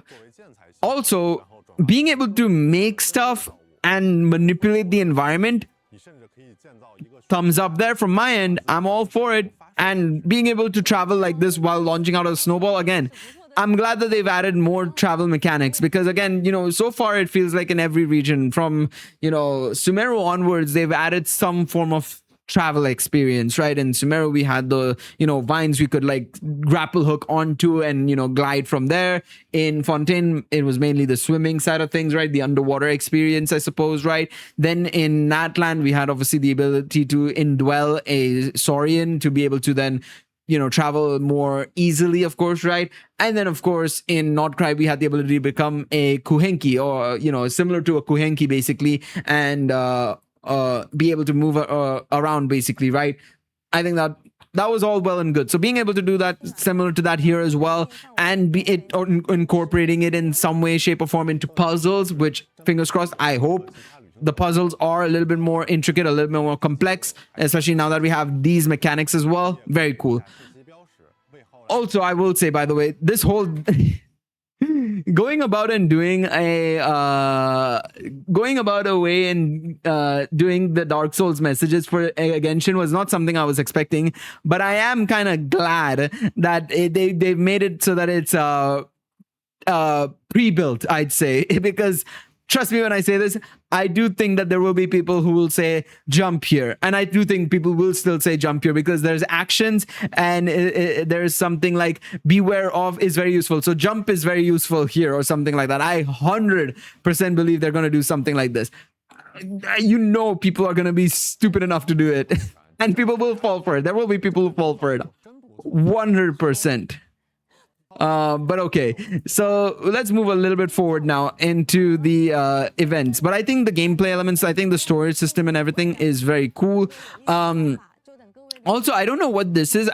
Also, being able to make stuff and manipulate the environment, thumbs up there from my end. I'm all for it. And being able to travel like this while launching out a snowball, again, I'm glad that they've added more travel mechanics, because again, so far it feels like in every region from, Sumeru onwards, they've added some form of travel experience, right? In Sumeru, we had the, vines we could like grapple hook onto and, glide from there. In Fontaine, it was mainly the swimming side of things, right? The underwater experience, I suppose, right? Then in Natland, we had obviously the ability to indwell a Saurian to be able to then travel more easily, of course, right? And then, of course, in Nordcry, we had the ability to become a Kuhenki, or, similar to a Kuhenki, basically, and be able to move around, basically, right? I think that was all well and good. So being able to do that, similar to that here as well, and incorporating it in some way, shape, or form into puzzles, which, fingers crossed, I hope the puzzles are a little bit more intricate, a little bit more complex, especially now that we have these mechanics as well. Very cool. Also, I will say, by the way, this whole going about a way and doing the Dark Souls messages for Genshin was not something I was expecting, but I am kind of glad that they've made it so that it's pre-built, I'd say, because trust me when I say this, I do think that there will be people who will say jump here. And I do think people will still say jump here, because there's actions and there's something like beware of is very useful. So jump is very useful here, or something like that. I 100% believe they're going to do something like this. People are going to be stupid enough to do it. And people will fall for it. There will be people who fall for it. 100%. But okay, so let's move a little bit forward now into the events. But I think the gameplay elements, I think the storage system and everything is very cool. Also, I don't know what this is.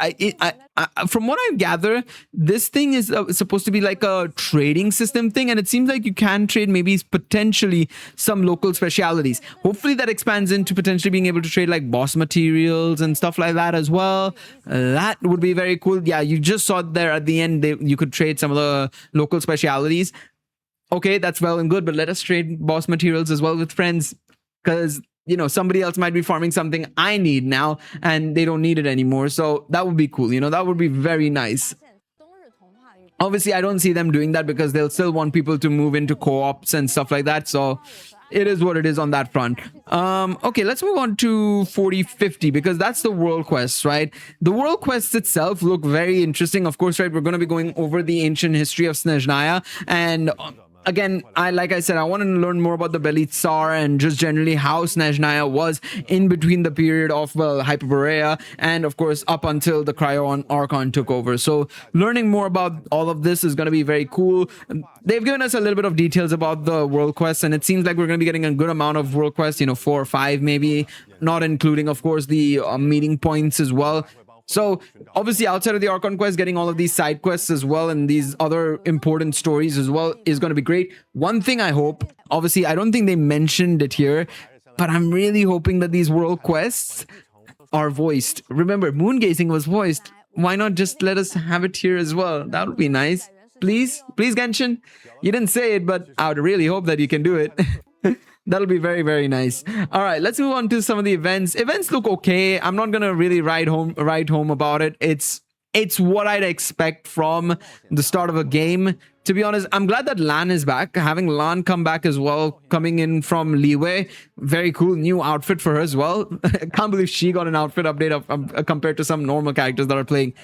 From what I gather, this thing is supposed to be like a trading system thing, and it seems like you can trade maybe potentially some local specialities. Hopefully, that expands into potentially being able to trade like boss materials and stuff like that as well. That would be very cool. Yeah, you just saw there at the end you could trade some of the local specialities. Okay, that's well and good, but let us trade boss materials as well with friends, because somebody else might be farming something I need now and they don't need it anymore. So that would be cool. That would be very nice. Obviously, I don't see them doing that because they'll still want people to move into co-ops and stuff like that. So it is what it is on that front. Okay, let's move on to 4050 because that's the world quests, right? The world quests itself look very interesting. Of course, right, we're going to be going over the ancient history of Snezhnaya, and again, like I said, I want to learn more about the Belly Tsar and just generally how Snezhnaya was in between the period of, Hyperborea and, of course, up until the Cryo Archon took over. So learning more about all of this is going to be very cool. They've given us a little bit of details about the world quests, and it seems like we're going to be getting a good amount of world quests, 4 or 5 maybe, not including, of course, the meeting points as well. So obviously outside of the Archon quest, getting all of these side quests as well and these other important stories as well is going to be great. One thing I hope, obviously I don't think they mentioned it here, but I'm really hoping that these world quests are voiced. Remember, moon gazing was voiced. Why not just let us have it here as well? That would be nice. Please Genshin. You didn't say it, but I would really hope that you can do it. That'll be very, very nice. All right, let's move on to some of the events. Events look okay. I'm not gonna really write home about it. It's what I'd expect from the start of a game. To be honest, I'm glad that Lan is back. Having Lan come back as well, coming in from Leeway, very cool new outfit for her as well. I can't believe she got an outfit update compared to some normal characters that are playing.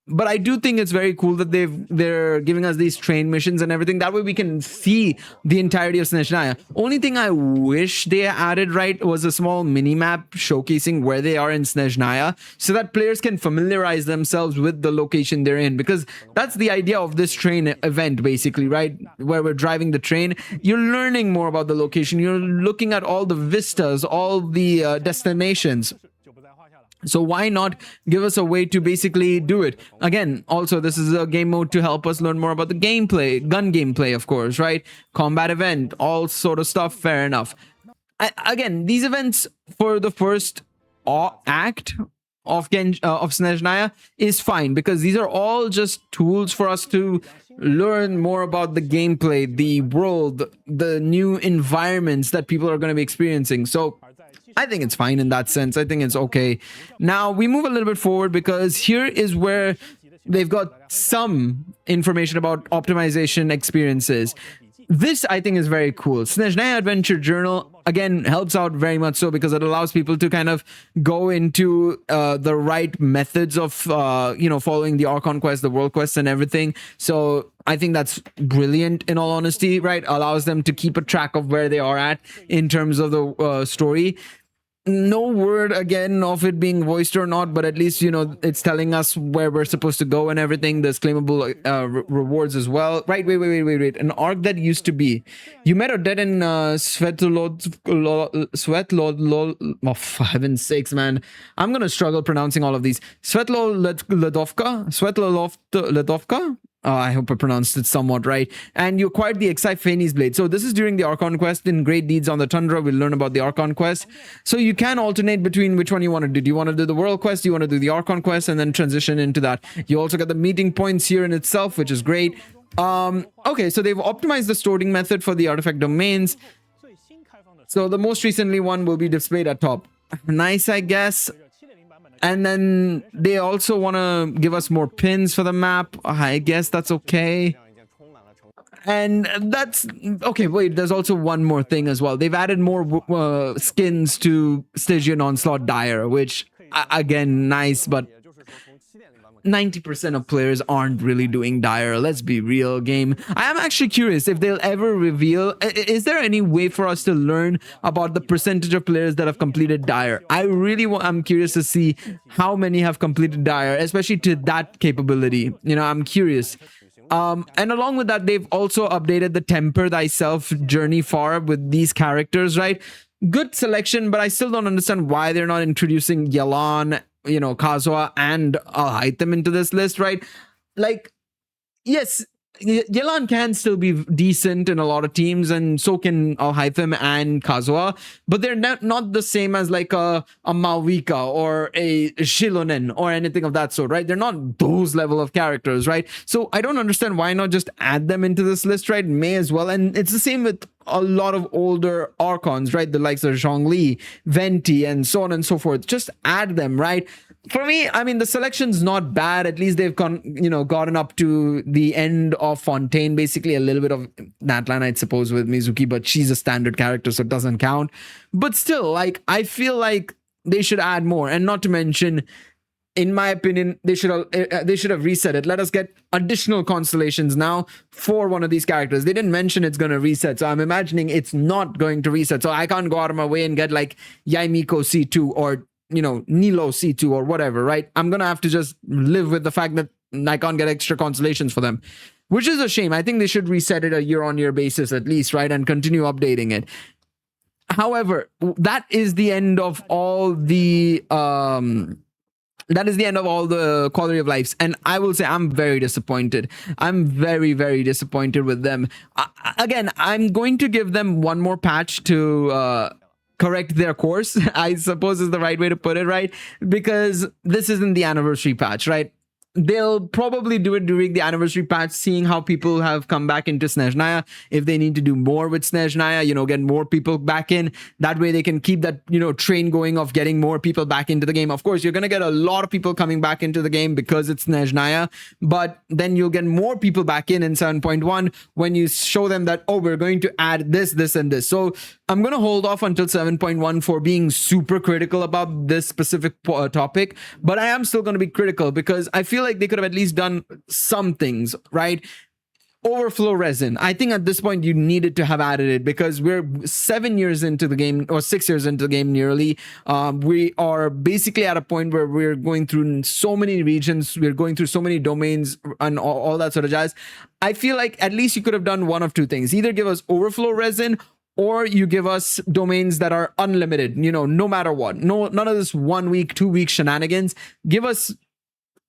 But I do think it's very cool that they're giving us these train missions and everything. That way we can see the entirety of Snezhnaya. Only thing I wish they added, right, was a small mini-map showcasing where they are in Snezhnaya so that players can familiarize themselves with the location they're in. Because that's the idea of this train event, basically, right? Where we're driving the train. You're learning more about the location. You're looking at all the vistas, all the destinations. So why not give us a way to basically do it? Again, also, this is a game mode to help us learn more about the gameplay, gun gameplay, of course, right? Combat event, all sort of stuff, fair enough. Again, these events for the first act of Snezhnaya is fine because these are all just tools for us to learn more about the gameplay, the world, the new environments that people are going to be experiencing. So I think it's fine in that sense. I think it's okay. Now we move a little bit forward because here is where they've got some information about optimization experiences. This, I think, is very cool. Snezhnaya Adventure Journal, again, helps out very much so because it allows people to kind of go into the right methods of, following the Archon quest, the world quests and everything. So I think that's brilliant, in all honesty, right? Allows them to keep a track of where they are at in terms of the story. No word again of it being voiced or not, but at least it's telling us where we're supposed to go and everything. There's claimable rewards as well. Right, wait. An arc that used to be. You met Odette and Svetlod. Oh, for heaven's sakes, man. I'm gonna struggle pronouncing all of these. Svetlodovka. I hope I pronounced it somewhat right. And you acquired the Exiphanes blade. So this is during the Archon quest. In Great Deeds on the Tundra, we'll learn about the Archon quest. So you can alternate between which one you want to do. Do you want to do the world quest? Do you want to do the Archon quest? And then transition into that. You also get the meeting points here in itself, which is great. Okay, so they've optimized the sorting method for the artifact domains. So the most recently one will be displayed at top. Nice, I guess. And then they also want to give us more pins for the map. I guess that's okay. And that's okay. Wait, there's also one more thing as well. They've added more skins to Stygian Onslaught Dire, which again, nice, but 90% of players aren't really doing dire. Let's be real, game. I am actually curious if they'll ever reveal. Is there any way for us to learn about the percentage of players that have completed dire? I'm curious to see how many have completed dire, especially to that capability. I'm curious. And along with that, they've also updated the Temper Thyself journey far with these characters, right? Good selection, but I still don't understand why they're not introducing Yelan, Kazuha and Alhaitham into this list, right? Like, yes, Yelan can still be decent in a lot of teams, and so can Alhaitham and Kazuha, but they're not the same as like a Malvika or a Shilonen or anything of that sort, right? They're not those level of characters, right? So I don't understand why not just add them into this list, right? May as well. And it's the same with a lot of older Archons, right? The likes of Zhongli, Venti, and so on and so forth. Just add them, right? For me, I mean, the selection's not bad. At least they've gotten up to the end of Fontaine, basically a little bit of Natlan, I suppose, with Mizuki, but she's a standard character, so it doesn't count. But still, like, I feel like they should add more. And not to mention, in my opinion, they should have reset it. Let us get additional constellations now for one of these characters. They didn't mention it's going to reset, so I'm imagining it's not going to reset. So I can't go out of my way and get like Yaimiko C2 or Nilo C2 or whatever, right? I'm gonna have to just live with the fact that I can't get extra constellations for them, which is a shame. I think they should reset it a year-on-year basis at least, right? And continue updating it. However, that is the end of all the quality of lives, and I will say I'm very disappointed. I'm very, very disappointed with them. Again, I'm going to give them one more patch to correct their course, I suppose is the right way to put it, right? Because this isn't the anniversary patch, right? They'll probably do it during the anniversary patch, seeing how people have come back into Snezhnaya. If they need to do more with Snezhnaya, get more people back in. That way they can keep that, train going of getting more people back into the game. Of course, you're going to get a lot of people coming back into the game because it's Snezhnaya, but then you'll get more people back in 7.1 when you show them that, oh, we're going to add this, this, and this. So I'm going to hold off until 7.1 for being super critical about this specific topic, but I am still going to be critical because I feel like they could have at least done some things, right? Overflow resin. I think at this point you needed to have added it because we're 7 years into the game, or 6 years into the game nearly. We are basically at a point where we're going through so many regions, we're going through so many domains and all that sort of jazz. I feel like at least you could have done one of two things. Either give us overflow resin, or you give us domains that are unlimited, no matter what. None of this 1 week, 2 week shenanigans. Give us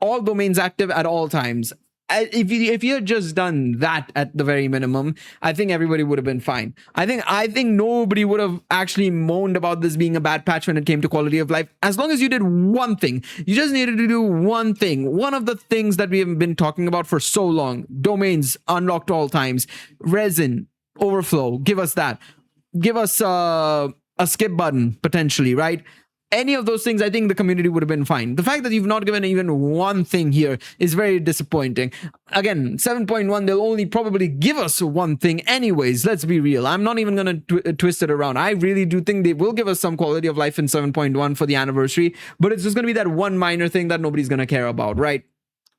all domains active at all times. If you had just done that at the very minimum, I think everybody would have been fine. I think nobody would have actually moaned about this being a bad patch when it came to quality of life. As long as you did one thing, you just needed to do one thing. One of the things that we have been talking about for so long: domains unlocked all times, resin, overflow. Give us that. Give us a skip button potentially, right? Any of those things, I think the community would have been fine. The fact that you've not given even one thing here is very disappointing. Again, 7.1, they'll only probably give us one thing anyways. Let's be real. I'm not even going to twist it around. I really do think they will give us some quality of life in 7.1 for the anniversary, but it's just going to be that one minor thing that nobody's going to care about, right?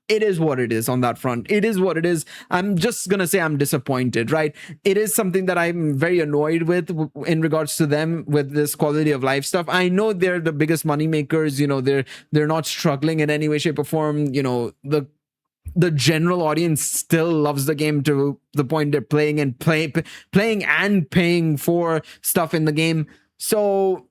It is what it is on that front. It is what it is. I'm just going to say I'm disappointed, right? It is something that I'm very annoyed with in regards to them with this quality of life stuff. I know they're the biggest money makers. They're not struggling in any way, shape, or form. The general audience still loves the game to the point they're playing and paying for stuff in the game. So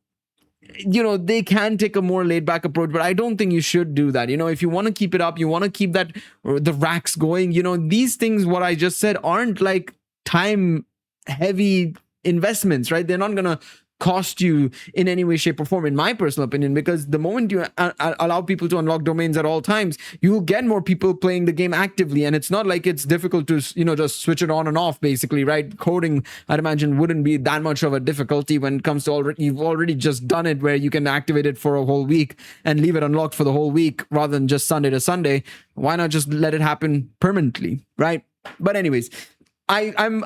they can take a more laid back approach, but I don't think you should do that. If you want to keep it up, you want to keep the racks going, these things, what I just said, aren't like time heavy investments, right? They're not going to cost you in any way, shape, or form, in my personal opinion, because the moment you allow people to unlock domains at all times, you will get more people playing the game actively, and it's not like it's difficult to just switch it on and off, basically, right? Coding, I'd imagine, wouldn't be that much of a difficulty when it comes to you've already just done it where you can activate it for a whole week and leave it unlocked for the whole week rather than just Sunday to Sunday. Why not just let it happen permanently, right? But anyways, I'm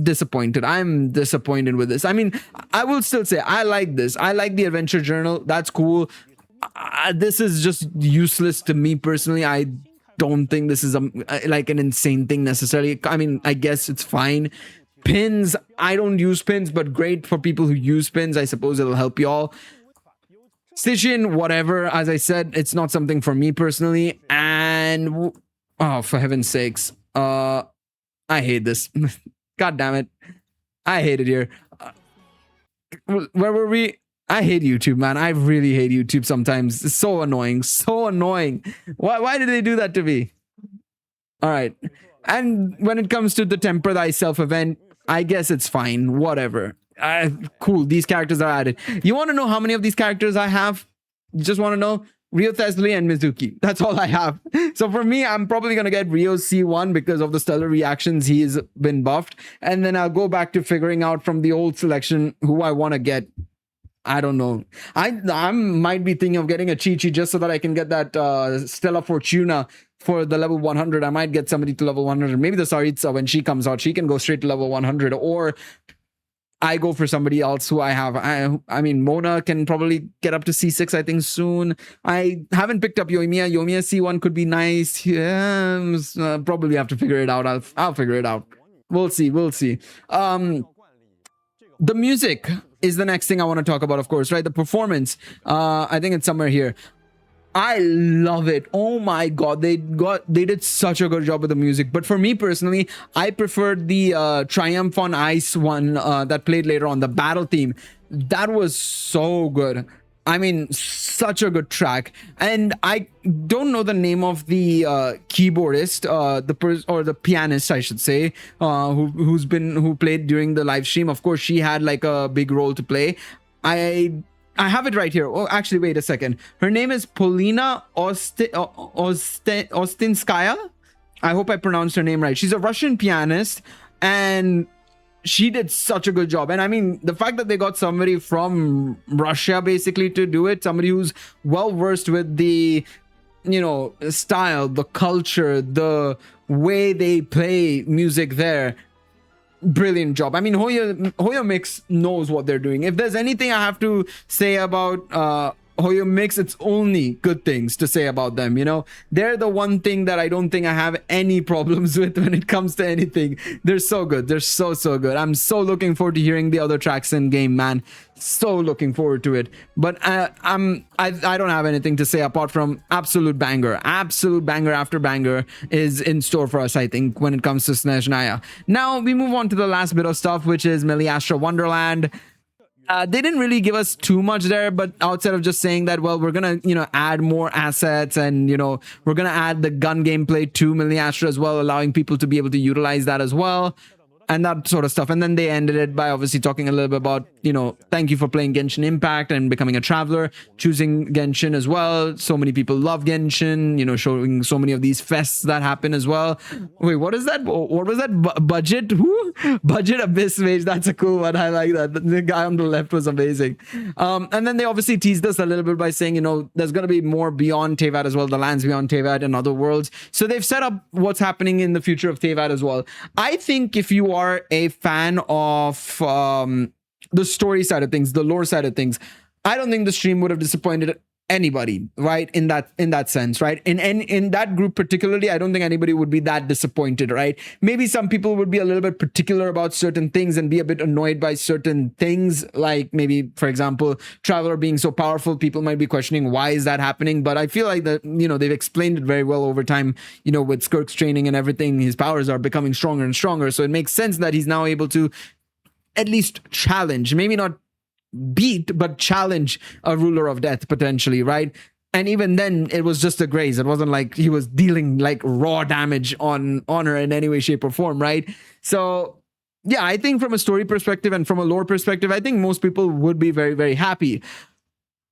disappointed. I'm disappointed with this. I mean, I will still say I like this. I like the adventure journal. That's cool. this is just useless to me personally. I don't think this is like an insane thing necessarily. I mean, I guess it's fine. Pins, I don't use pins, but great for people who use pins. I suppose it'll help y'all. Station, whatever. As I said, it's not something for me personally. And oh, for heaven's sakes, I hate this. God damn it, I hate it here. Where were we? I hate YouTube, man. I really hate YouTube sometimes. It's so annoying. So annoying. Why did they do that to me? All right. And when it comes to the Temper Thyself event, I guess it's fine. Whatever. Cool. These characters are added. You want to know how many of these characters I have? You just want to know? Rio Thesli and Mizuki. That's all I have. So for me, I'm probably going to get Rio C1 because of the stellar reactions. He's been buffed. And then I'll go back to figuring out from the old selection who I want to get. I don't know. I might be thinking of getting a Chi-Chi just so that I can get that Stella Fortuna for the level 100. I might get somebody to level 100. Maybe the Tsaritsa, when she comes out, she can go straight to level 100. Or I go for somebody else who I have. I mean, Mona can probably get up to C6, I think, soon. I haven't picked up Yoimiya. Yoimiya C1 could be nice. Yeah, probably have to figure it out. I'll figure it out. We'll see. We'll see. The music is the next thing I want to talk about, of course, right? The performance. I think it's somewhere here. I love it. Oh my god, they did such a good job with the music. But for me personally, I preferred the Triumph on Ice one that played later on, the battle theme. That was so good. I mean, such a good track. And I don't know the name of the keyboardist, the pianist, I should say, who played during the live stream. Of course, she had like a big role to play. I have it right here. Oh, actually, wait a second. Her name is Polina Ostinskaya. I hope I pronounced her name right. She's a Russian pianist, and she did such a good job. And I mean, the fact that they got somebody from Russia basically to do it, somebody who's well versed with the, you know, style, the culture, the way they play music there. Brilliant job. I mean, Hoyo Mix knows what they're doing. If there's anything I have to say about Hoyo Mix, it's only good things to say about them. You know, they're the one thing that I don't think I have any problems with when it comes to anything. They're so good. They're so good. I'm so looking forward to hearing the other tracks in game, man. So looking forward to it. But I don't have anything to say apart from absolute banger after banger is in store for us, I think, when it comes to Snezhnaya. Now we move on to the last bit of stuff, which is Meliastra Wonderland. They didn't really give us too much there, but outside of just saying that, well, we're gonna, you know, add more assets, and, you know, we're gonna add the gun gameplay to Meliastra as well, allowing people to be able to utilize that as well, and that sort of stuff. And then they ended it by obviously talking a little bit about, you know, thank you for playing Genshin Impact and becoming a traveler, choosing Genshin as well. So many people love Genshin, you know, showing so many of these fests that happen as well. Wait, what is that? What was that? Budget? Who? Budget Abyss Mage. That's a cool one. I like that. The guy on the left was amazing. And then they obviously teased us a little bit by saying, you know, there's going to be more beyond Teyvat as well, the lands beyond Teyvat and other worlds. So they've set up what's happening in the future of Teyvat as well. I think if you are a fan of the story side of things, the lore side of things, I don't think the stream would have disappointed anybody, right? In that sense, right? In that group particularly, I don't think anybody would be that disappointed, right? Maybe some people would be a little bit particular about certain things and be a bit annoyed by certain things, like maybe, for example, Traveler being so powerful. People might be questioning why is that happening, but I feel like that, you know, they've explained it very well over time. You know, with Skirk's training and everything, his powers are becoming stronger and stronger, so it makes sense that he's now able to at least challenge, maybe not beat, but challenge a ruler of death potentially, right? And even then, it was just a graze. It wasn't like he was dealing like raw damage on her in any way, shape, or form, right? So yeah, I think from a story perspective and from a lore perspective, I think most people would be very, very happy.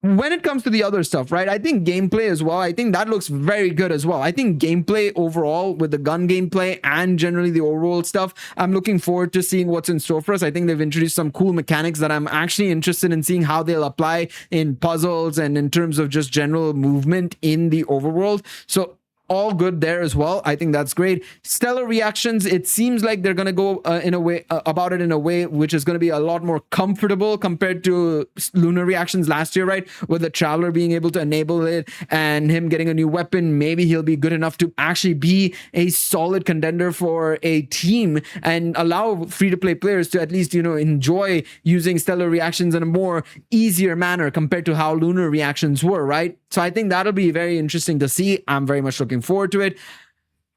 When it comes to the other stuff, right, I think gameplay as well, I think that looks very good as well. I think gameplay overall with the gun gameplay and generally the overall stuff, I'm looking forward to seeing what's in store for us. I think they've introduced some cool mechanics that I'm actually interested in seeing how they'll apply in puzzles and in terms of just general movement in the overworld. So all good there as well. I think that's great. Stellar reactions, it seems like they're going to go in a way about it in a way which is going to be a lot more comfortable compared to lunar reactions last year, right? With the Traveler being able to enable it and him getting a new weapon, maybe he'll be good enough to actually be a solid contender for a team and allow free-to-play players to at least, you know, enjoy using stellar reactions in a more easier manner compared to how lunar reactions were, right? So I think that'll be very interesting to see. I'm very much looking forward to it.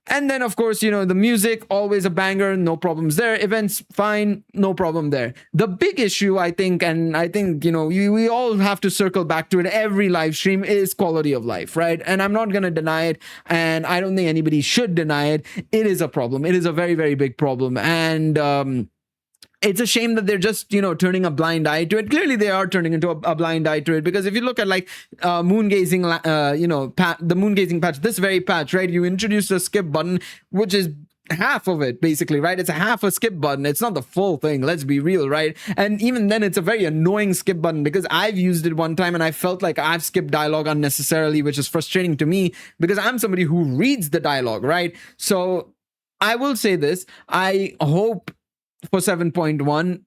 And then, of course, you know, the music, always a banger, no problems there. Events, fine, no problem there. The big issue, I think, and I think, you know, we all have to circle back to it every live stream, is quality of life, right? And I'm not going to deny it, and I don't think anybody should deny it. It is a problem. It is a very, very big problem. And it's a shame that they're just, you know, turning a blind eye to it. Clearly, they are turning into a blind eye to it, because if you look at like moon gazing, you know, the moon gazing patch, this very patch, right? You introduced a skip button, which is half of it basically, right? It's a half a skip button. It's not the full thing. Let's be real, right? And even then, it's a very annoying skip button, because I've used it one time and I felt like I've skipped dialogue unnecessarily, which is frustrating to me because I'm somebody who reads the dialogue, right? So I will say this: I hope for 7.1,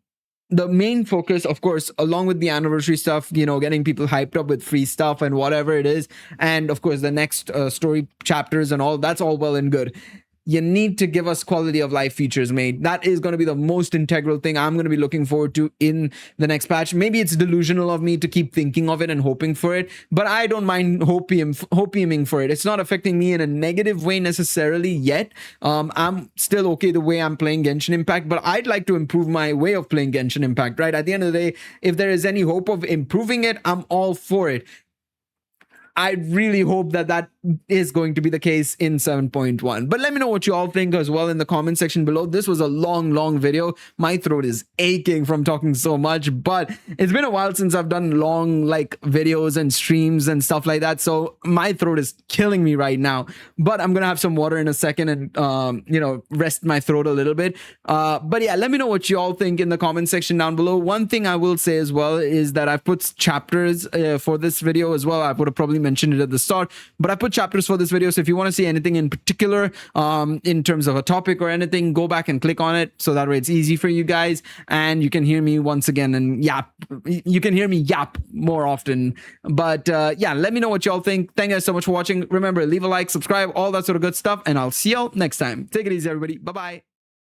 the main focus, of course, along with the anniversary stuff, you know, getting people hyped up with free stuff and whatever it is, and of course the next story chapters and all, that's all well and good. You need to give us quality of life features, mate. That is going to be the most integral thing I'm going to be looking forward to in the next patch. Maybe it's delusional of me to keep thinking of it and hoping for it, but I don't mind hopiuming for it. It's not affecting me in a negative way necessarily yet. I'm still okay the way I'm playing Genshin Impact, but I'd like to improve my way of playing Genshin Impact, right? At the end of the day, if there is any hope of improving it, I'm all for it. I really hope that that is going to be the case in 7.1. But let me know what you all think as well in the comment section below. This was a long video. My throat is aching from talking so much, but it's been a while since I've done long like videos and streams and stuff like that. So my throat is killing me right now, but I'm going to have some water in a second and, you know, rest my throat a little bit. But yeah, let me know what you all think in the comment section down below. One thing I will say as well is that I've put chapters for this video as well. I would have probably mentioned it at the start, but I put chapters for this video, so if you want to see anything in particular in terms of a topic or anything, go back and click on it, so that way it's easy for you guys and you can hear me once again and yap. You can hear me yap more often. But yeah, let me know what y'all think. Thank you guys so much for watching. Remember, leave a like, subscribe, all that sort of good stuff, and I'll see y'all next time. Take it easy, everybody. Bye bye.